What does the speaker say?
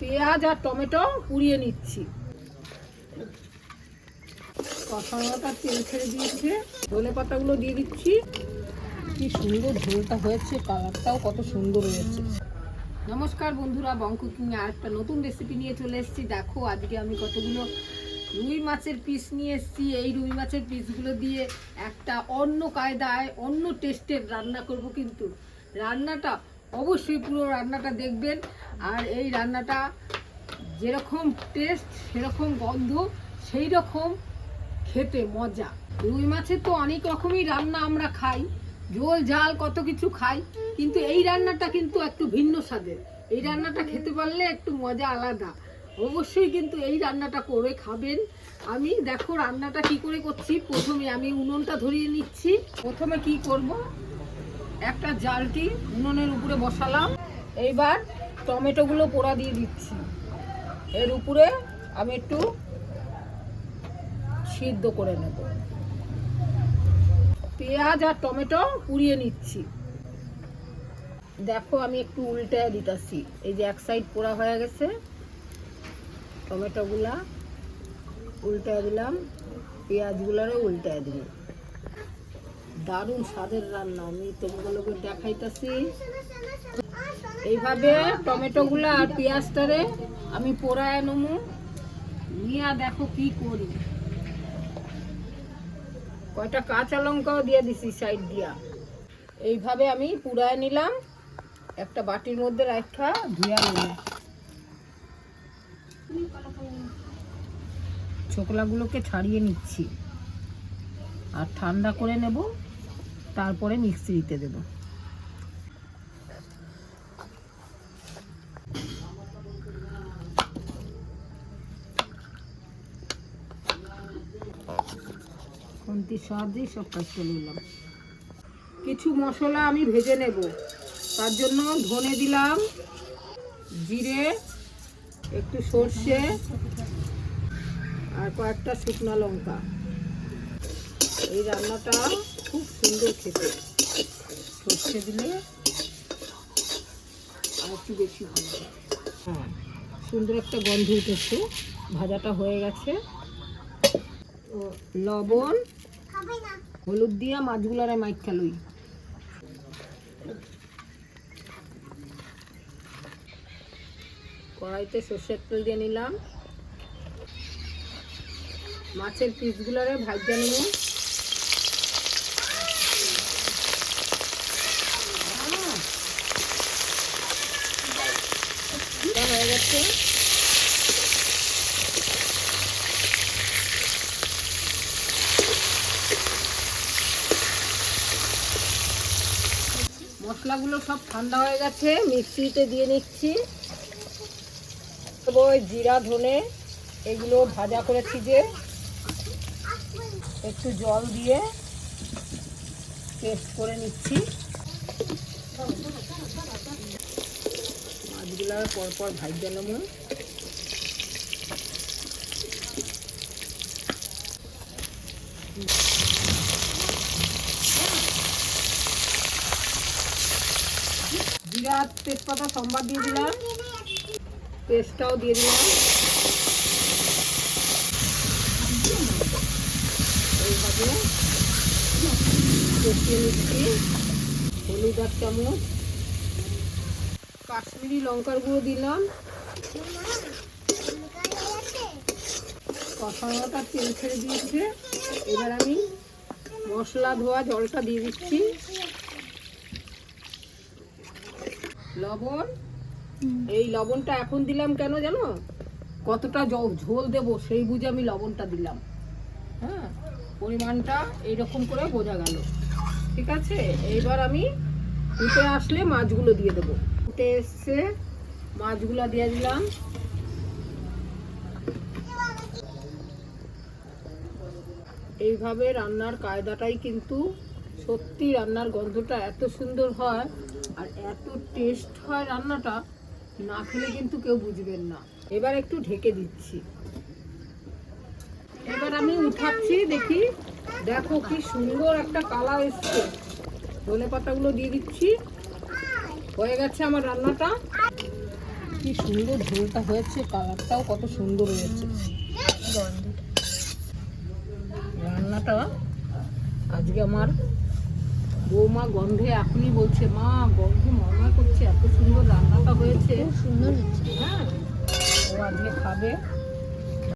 পেঁয়াজ আর টমেটো পুড়িয়ে নিচ্ছি। কষানোটা তেল ছেড়ে দিয়েছে, ধনে পাতাগুলো দিয়ে দিচ্ছি। কি সুন্দর ঝোলটা হয়েছে, কালারটাও কত সুন্দর হয়েছে। নমস্কার বন্ধুরা, বং কুকিং আর একটা নতুন রেসিপি নিয়ে চলে এসেছি। দেখো আজকে আমি কতগুলো রুই মাছের পিস নিয়ে এসেছি। এই রুই মাছের পিসগুলো দিয়ে একটা অন্য কায়দায় অন্য টেস্টের রান্না করব, কিন্তু রান্নাটা অবশ্যই পুরো রান্নাটা দেখবেন। আর এই রান্নাটা যেরকম টেস্ট সেরকম গন্ধ, সেই রকম খেতে মজা। রুই মাছের তো অনেক রকমই রান্না আমরা খাই, ঝোল ঝাল কত কিছু খাই, কিন্তু এই রান্নাটা কিন্তু একটু ভিন্ন স্বাদের। এই রান্নাটা খেতে পারলে একটু মজা আলাদা। অবশ্যই কিন্তু এই রান্নাটা করে খাবেন। আমি দেখো রান্নাটা কি করে করছি। প্রথমে আমি উনুনটা ধরিয়ে নিচ্ছি। প্রথমে কি করব, একটা জালটি উনুনের উপরে বসালাম। এইবার টমেটোগুলো পোড়া দিয়ে দিচ্ছি। এর উপরে আমি একটু সিদ্ধ করে নেব। পেঁয়াজ আর টমেটো পুড়িয়ে নিচ্ছি। দেখো আমি একটু উল্টায় দিতেছি। এই যে এক সাইড পোড়া হয়ে গেছে, টমেটোগুলা উল্টায় দিলাম, পেঁয়াজগুলারও উল্টায় দিলাম। দারুণ স্বাদের রান্না, আমি তোমাগুলোকে দেখাইতেছি। এইভাবে টমেটোগুলা আর পেঁয়াজটারে আমি পোড়ায় নেবো। নিয়ে দেখো কি করি, কয়টা কাঁচা লঙ্কাও দিয়ে দিছি সাইড দিয়া। এইভাবে আমি পুড়ায় নিলাম, একটা বাটির মধ্যে রাখা ধুয়া নিলাম। ছোকলাগুলোকে ছাড়িয়ে নিচ্ছি আর ঠান্ডা করে নেব, তারপরে মিক্সিতে দেব। খুন্তির সাহায্যেই সব কাজ করে নিলাম। কিছু মশলা আমি ভেজে নেব, তার জন্য ধনে দিলাম, জিরে, একটু সর্ষে আর কয়েকটা শুকনো লঙ্কা। এই রান্নাটা খুব সুন্দর খেতে, সর্ষে দিলে আর একটু বেশি ভালো হয়। হ্যাঁ, সুন্দর একটা গন্ধ উঠেছে, ভাজাটা হয়ে গেছে। লবণ হলুদ দিয়া মাছগুলারে মাইখা লই। কড়াইতে সর্ষের তেল দিয়ে নিলাম, মাছের পিসগুলারে ভাজা নেব। হয়ে গেছে, মশলাগুলো সব ঠান্ডা হয়ে গেছে, মিক্সিতে দিয়ে নিচ্ছি। ওই জিরা ধনে এগুলো ভাজা করেছি, যে একটু জল দিয়ে পেস্ট করে নিচ্ছি। মাছগুলো পরপর ভাজা নেব। জিরা তেজপাতা সম্বাদ দিয়ে দিলাম, পেস্টটাও দিয়ে দিলাম। এইভাবে কষিয়ে নিচ্ছি। হলুদ 1 চামচ, কাশ্মীরি লঙ্কার গুঁড়ো দিলাম। কষানোটা তেল ছেড়ে দিয়েছে। এবার আমি মশলা ধোয়া জলটা দিয়ে দিচ্ছি। লবণ, এই লবণটা এখন দিলাম কেন জানো, কতটা ঝোল দেব সেই বুঝে আমি লবণটা দিলাম। হ্যাঁ, পরিমাণটা এইরকম করে বোঝা গেল, ঠিক আছে। এইবার আমি ফুটে আসলে মাছগুলো দিয়ে দেবো। ফুটে এসছে, মাছগুলো দিয়ে দিলাম। এইভাবে রান্নার কায়দাটাই কিন্তু সত্যি, রান্নার গন্ধটা এত সুন্দর হয় আর এত টেস্ট হয়, রান্নাটা না খেলে কিন্তু কেউ বুঝবেন না। এবার একটু ঢেকে দিচ্ছি। এবার আমি উঠাচ্ছি, দেখি দেখো কি সুন্দর একটা কালার এসছে। ধনে পাতাগুলো দিয়ে দিচ্ছি। হয়ে গেছে আমার রান্নাটা। কি সুন্দর ঝোলটা হয়েছে, কালারটাও কত সুন্দর হয়েছে। রান্নাটা আজকে আমার বৌমা গন্ধে এখনই বলছে, মা গন্ধে মনে করছে এত সুন্দর রান্নাটা হয়েছে, খুব সুন্দর হচ্ছে। হ্যাঁ ও আজকে খাবে।